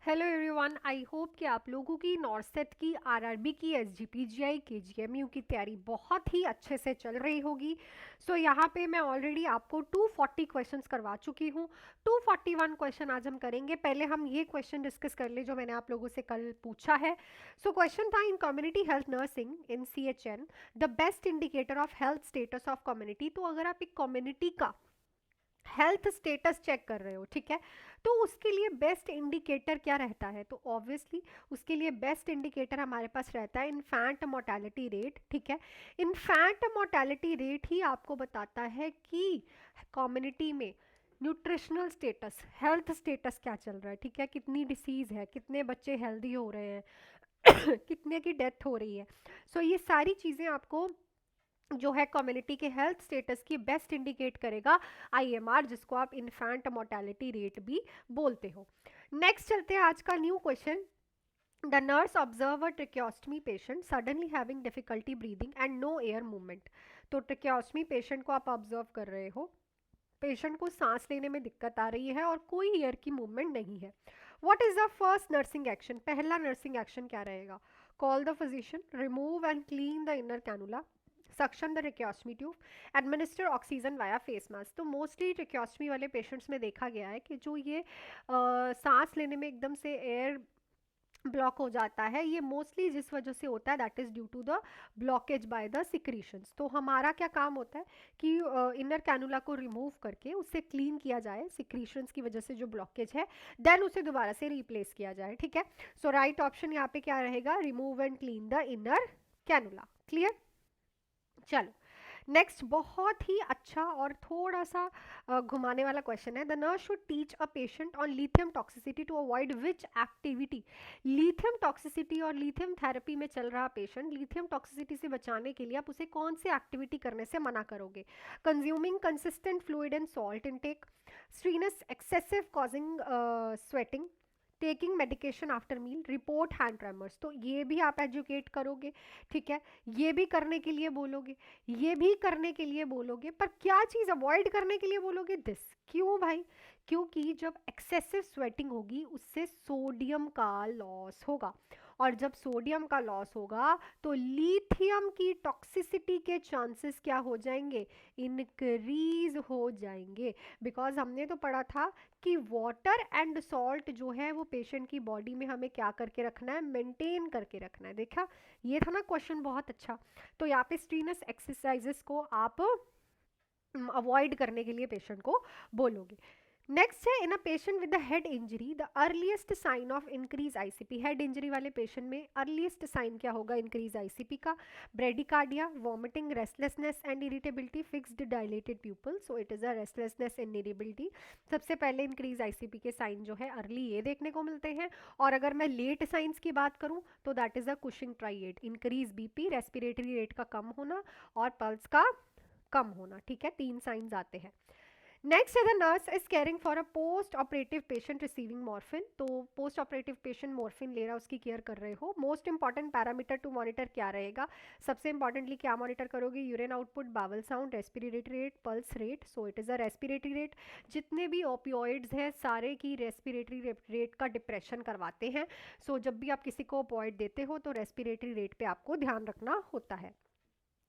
Hello everyone, I hope कि आप लोगों की नॉर्सेट की आरआरबी की एसजीपीजीआई केजीएमयू की तैयारी बहुत ही अच्छे से चल रही होगी। सो यहाँ पे मैं ऑलरेडी आपको 240 क्वेश्चंस करवा चुकी हूँ। 241 क्वेश्चन आज हम करेंगे। पहले हम ये क्वेश्चन डिस्कस कर ले जो मैंने आप लोगों से कल पूछा है। सो क्वेश्चन था, इन community health nursing in CHN the best indicator of health status of community. तो अगर आप एक कम्युनिटी का हेल्थ स्टेटस चेक कर रहे हो, ठीक है, तो उसके लिए बेस्ट इंडिकेटर क्या रहता है? तो ऑब्वियसली उसके लिए बेस्ट इंडिकेटर हमारे पास रहता है इन्फैंट मोर्टेलिटी रेट। ठीक है, इन्फैंट मोर्टेलिटी रेट ही आपको बताता है कि कम्युनिटी में न्यूट्रिशनल स्टेटस, हेल्थ स्टेटस क्या चल रहा है। ठीक है, कितनी डिसीज है, कितने बच्चे हेल्दी हो रहे हैं कितने की डेथ हो रही है। सो ये सारी चीज़ें आपको जो है कम्युनिटी के हेल्थ स्टेटस की बेस्ट इंडिकेट करेगा IMR, जिसको आप इन्फेंट मोर्टेलिटी रेट भी बोलते हो। नेक्स्ट चलते हैं आज का new question. The nurse observe a tracheostomy patient suddenly having difficulty breathing and no air movement. तो ट्रिक्योस्टमी पेशेंट को आप ऑब्जर्व कर रहे हो, पेशेंट को सांस लेने में दिक्कत आ रही है और कोई एयर की मूवमेंट नहीं है। What is the first nursing action? पहला नर्सिंग एक्शन क्या रहेगा? Call the physician, remove and clean the inner cannula, suction the tracheostomy tube, administer oxygen via face mask. तो मोस्टली ट्रेकियोस्टमी वाले पेशेंट्स में देखा गया है कि जो ये सांस लेने में एकदम से एयर ब्लॉक हो जाता है, ये मोस्टली जिस वजह से होता है that is due to the blockage by the secretions. तो हमारा क्या काम होता है कि इनर कैनुला को रिमूव करके उससे क्लीन किया जाए, सिक्रीशंस की वजह से जो ब्लॉकेज है, देन उसे दोबारा से रिप्लेस किया जाए। ठीक है, सो राइट ऑप्शन यहाँ पे क्या रहेगा? Remove and clean the inner cannula. Clear? चलो नेक्स्ट, बहुत ही अच्छा और थोड़ा सा घुमाने वाला क्वेश्चन है। The nurse should teach a patient on lithium toxicity to avoid which activity? Lithium toxicity और लिथियम थेरेपी में चल रहा पेशेंट, लिथियम टॉक्सिसिटी से बचाने के लिए आप उसे कौन सी एक्टिविटी करने से मना करोगे? Consuming consistent fluid and salt intake, strenuous excessive causing sweating, taking medication after meal, report hand tremors. तो ये भी आप एजुकेट करोगे, ठीक है, ये भी करने के लिए बोलोगे, ये भी करने के लिए बोलोगे, पर क्या चीज़ अवॉइड करने के लिए बोलोगे? दिस। क्यों भाई? क्योंकि जब एक्सेसिव स्वेटिंग होगी उससे सोडियम का लॉस होगा, और जब सोडियम का लॉस होगा तो लिथियम की टॉक्सिसिटी के चांसेस क्या हो जाएंगे? इनक्रीज हो जाएंगे। बिकॉज हमने तो पढ़ा था कि वाटर एंड सॉल्ट जो है वो पेशेंट की बॉडी में हमें क्या करके रखना है? मेंटेन करके रखना है। देखा, ये था ना क्वेश्चन बहुत अच्छा। तो यहाँ पे स्ट्रीनस एक्सरसाइजेस को आप अवॉइड करने के लिए पेशेंट को बोलोगे। नेक्स्ट है, in a patient with the head injury the earliest sign of increase ICP. Head injury वाले पेशेंट में अर्लीस्ट साइन क्या होगा इंक्रीज आईसीपी का? Bradycardia, vomiting, restlessness and irritability, fixed dilated pupil. So it is a restlessness and irritability. सबसे पहले increase ICP के sign जो है अर्ली ये देखने को मिलते हैं। और अगर मैं लेट साइंस की बात करूं तो that is a Cushing triad, increase BP, respiratory rate का कम होना और पल्स का कम होना। ठीक है, 3 साइंस आते हैं। नेक्स्ट है, the nurse is caring for a post operative patient receiving morphine. तो पोस्ट ऑपरेटिव पेशेंट मॉर्फिन ले रहा है, उसकी केयर कर रहे हो। Most important parameter to monitor क्या रहेगा? सबसे इंपॉर्टेंटली क्या मॉनिटर करोगे? Urine output, bowel sound, respiratory rate, pulse rate. So it is a respiratory rate. जितने भी ओपियोइड्स हैं सारे की रेस्पिरेटरी रेट का डिप्रेशन करवाते हैं। सो जब भी आप किसी को ओपियोइड देते हो तो रेस्पिरेटरी रेट पे आपको ध्यान रखना होता है।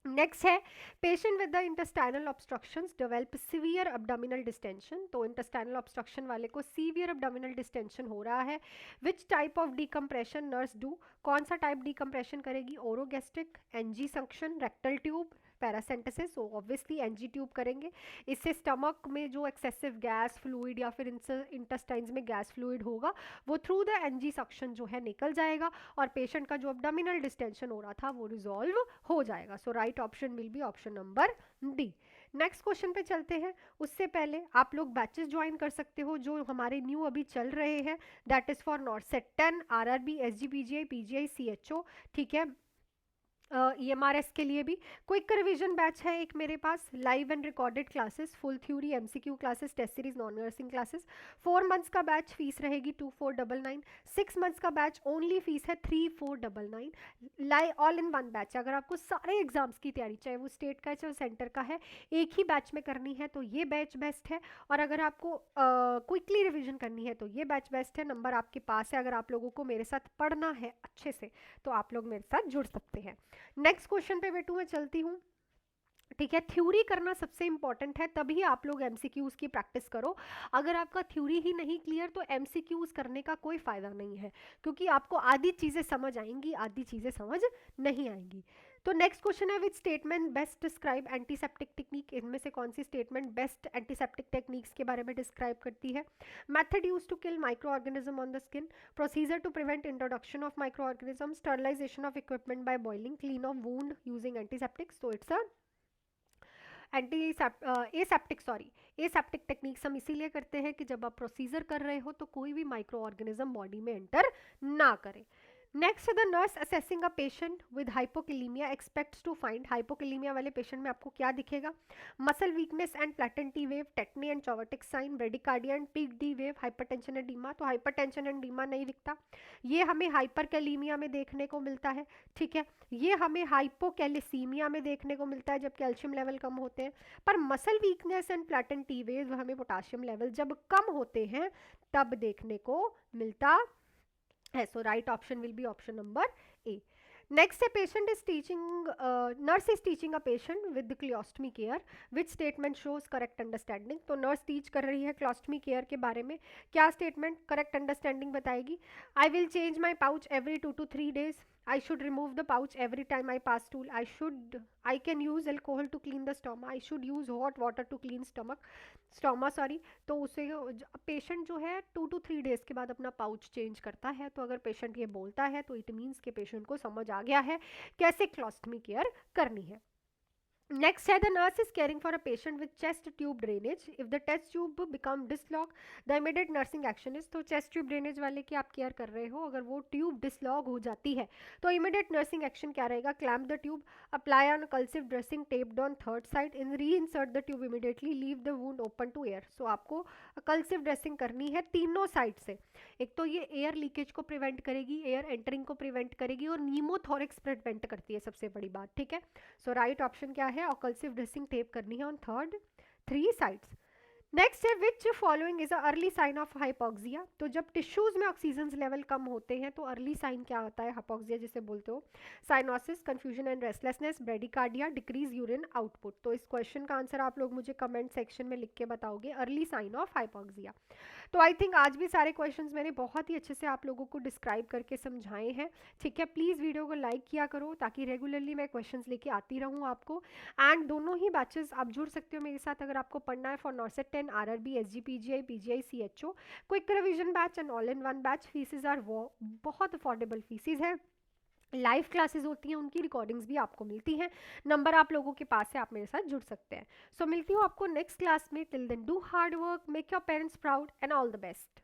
नेक्स्ट है, patient with the intestinal obstructions develop severe abdominal distension. तो इंटेस्टाइनल ऑब्स्ट्रक्शन वाले को सीवियर एब्डोमिनल डिस्टेंशन हो रहा है। Which type of decompression nurse do? कौन सा टाइप डीकम्प्रेशन करेगी? Orogastric, NG suction, rectal tube, paracentesis. So obviously NG tube करेंगे। इससे स्टमक में जो एक्सेसिव गैस फ्लूइड या फिर इंटेस्टाइन्स में गैस फ्लूइड होगा वो थ्रू द एनजी सक्शन जो है निकल जाएगा, और पेशेंट का जो एब्डोमिनल डिस्टेंशन हो रहा था वो रिजॉल्व हो जाएगा। So right option will be option number D. Next question पे चलते हैं। उससे पहले आप लोग बैचेस ज्वाइन कर सकते हो जो हमारे न्यू अभी चल रहे हैं, that is for NORCET 10, RRB, SGPGI, PGI, CHO. ठीक है, EMRS के लिए भी। क्विक रिवीजन बैच है एक मेरे पास, live and recorded classes, full theory, MCQ classes, test series, non nursing classes. 4 months का बैच फीस रहेगी 2499। 6 मंथ्स का बैच ओनली फीस है 3499। All in one batch. अगर आपको सारे एग्जाम्स की तैयारी, चाहे वो स्टेट का है चाहे सेंटर का है, एक ही बैच में करनी है तो ये बैच बेस्ट है। और अगर आपको क्विकली रिवीजन करनी है तो ये बैच बेस्ट है। नंबर आपके पास है, अगर आप लोगों को मेरे साथ पढ़ना है अच्छे से तो आप लोग मेरे साथ जुड़ सकते हैं। नेक्स्ट क्वेश्चन पे बेटू मैं चलती हूँ। ठीक है, थ्योरी करना सबसे इंपॉर्टेंट है, तभी आप लोग एमसीक्यूज की प्रैक्टिस करो। अगर आपका थ्योरी ही नहीं क्लियर तो एमसीक्यूज करने का कोई फायदा नहीं है, क्योंकि आपको आधी चीजें समझ आएंगी, आधी चीजें समझ नहीं आएंगी। तो नेक्स्ट क्वेश्चन है, which statement best describe antiseptic technique. इनमें से कौन सी स्टेटमेंट बेस्ट एंटीसेप्टिक टेक्निक्स के बारे में डिस्क्राइब करती है? Method use to kill micro organism on the skin, procedure to prevent introduction of micro organism, sterilisation of equipment by boiling, clean of wound using antiseptics. तो it's a aseptic techniques हम इसीलिए करते हैं कि जब आप प्रोसीजर कर रहे हो तो कोई भी माइक्रो ऑर्गेनिज्म बॉडी में एंटर ना करे। Next, the nurse assessing a patient with hypokalemia expects to find. Hypokalemia वाले पेशेंट में आपको क्या दिखेगा? Muscle weakness and flattened T wave, tetany and Chvostek sign, bradycardia and peak T wave, hypertension and oedema. तो hypertension and डीमा नहीं दिखता, ये हमें हाइपरकैलेमिया में देखने को मिलता है। ठीक है, ये हमें हाइपोकैलेसीमिया में देखने को मिलता है जब कैल्शियम लेवल कम होते हैं। पर muscle weakness and flattened T wave हमें पोटाशियम लेवल जब कम होते हैं तब देखने को मिलता है। So right option will be option number A. Next है, patient is teaching, nurse is teaching a patient with colostomy care, which statement shows correct understanding. तो नर्स टीच कर रही है क्लियोस्टमी केयर के बारे में, क्या स्टेटमेंट करेक्ट अंडरस्टैंडिंग बताएगी? I will change my pouch every 2 to 3 days, I should remove the pouch every time I pass stool, I can use alcohol to clean the stomach, I should use hot water to clean stoma sorry. तो उसे patient जो है 2 to 3 days के बाद अपना pouch change करता है। तो अगर पेशेंट ये बोलता है तो इट मीन्स के पेशेंट को समझ आ गया है कैसे क्लोस्टमी केयर करनी है। Next है, the nurse is caring for a patient with chest tube drainage. If the chest tube become dislodged, the immediate nursing action is। तो chest tube drainage वाले की आप केयर कर रहे हो, अगर वो ट्यूब डिसलॉग हो जाती है तो इमीडिएट नर्सिंग एक्शन क्या रहेगा? Clamp the tube, apply on occlusive dressing taped on third side, in reinsert the tube immediately, leave the wound open to air. So आपको कल्सिव ड्रेसिंग करनी है तीनों साइड से। एक तो ये एयर लीकेज को प्रिवेंट करेगी, एयर एंटरिंग को प्रिवेंट करेगी, और नीमोथोरिक्स प्रिवेंट करती है, सबसे बड़ी बात। ठीक है, सो राइट ऑप्शन क्या है? ऑकल्सिव ड्रेसिंग टेप करनी है ऑन थर्ड 3 साइड्स। नेक्स्ट है, which following is a early sign of hypoxia. तो जब टिश्यूज में ऑक्सीजन लेवल कम होते हैं तो अर्ली साइन क्या होता है हाइपोक्सिया जिसे बोलते हो? Cyanosis, confusion and restlessness, bradycardia, decrease urine output. तो इस क्वेश्चन का आंसर आप लोग मुझे कमेंट सेक्शन में लिख के बताओगे, अर्ली साइन ऑफ हाइपोक्सिया। तो आई थिंक आज भी सारे क्वेश्चंस मैंने बहुत ही अच्छे से आप लोगों को डिस्क्राइब करके समझाए हैं। ठीक है, प्लीज़ वीडियो को लाइक किया करो ताकि रेगुलरली मैं क्वेश्चंस लेके आती रहूँ आपको। एंड दोनों ही बैचेस आप जुड़ सकते हो मेरे साथ अगर आपको पढ़ना है for NORCET 10, RRB, SGPGI, PGI, CHO, quick revision batch and all in one batch. Fees are वो बहुत अफोर्डेबल फीसेज है, लाइव क्लासेस होती हैं, उनकी रिकॉर्डिंग्स भी आपको मिलती हैं। नंबर आप लोगों के पास है, आप मेरे साथ जुड़ सकते हैं। सो मिलती हूँ आपको नेक्स्ट क्लास में। Till then do hard work, make your parents proud and all the best.